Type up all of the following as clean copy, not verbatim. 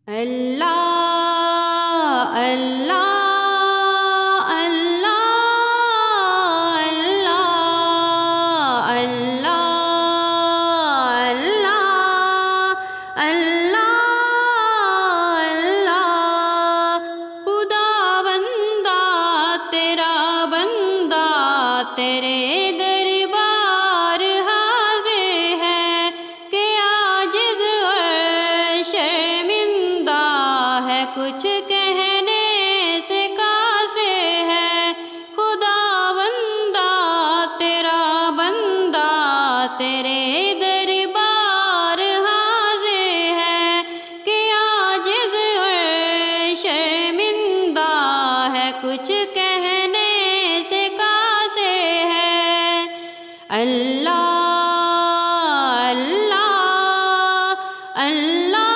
اللہ اللہ اللہ اللہ اللہ اللہ اللہ خدا بندہ تیرا بندہ تیرے دربار حاضر ہے کہ عاجز اور شرمندہ ہے کچھ کہنے سے قاصر ہے خدا بندہ تیرا بندہ تیرے دربار حاضر ہے کہ عاجز اور شرمندہ ہے کچھ کہنے سے قاصر ہے اللہ اللہ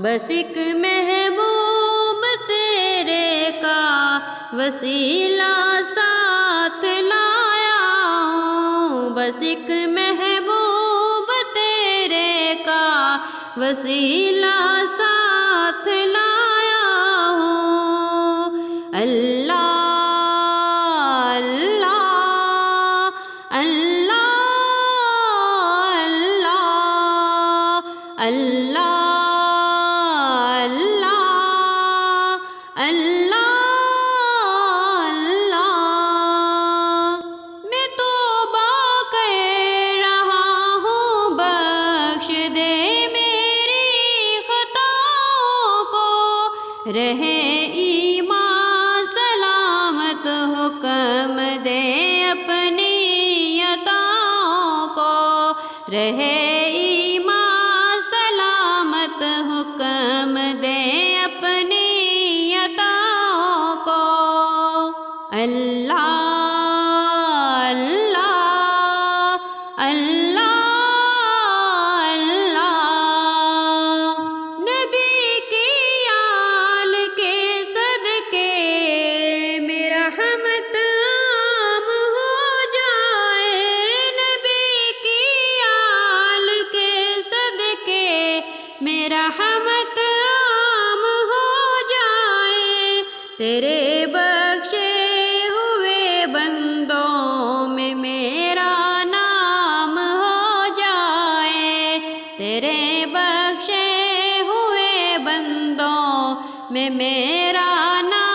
بس ایک محبوب تیرے کا وسیلہ ساتھ لایا ہوں بس ایک محبوب تیرے کا وسیلہ ساتھ لایا ہوں اللہ اللہ اللہ اللہ اللہ اللہ میں توبہ کر رہا ہوں بخش دے میری خطاؤں کو رہے ایمان سلامت حکم دے اپنی عطاؤں کو رہے ایمان سلامت حکم دے اپنی اللہ اللہ اللہ اللہ نبی کی آل کے صدقے میرا رحمت عام ہو جائے نبی کی آل کے صدقے میرا رحمت عام ہو جائے تیرے بخشے بندوں میں میرا نام ہو جائے تیرے بخشے ہوئے بندوں میں میرا نام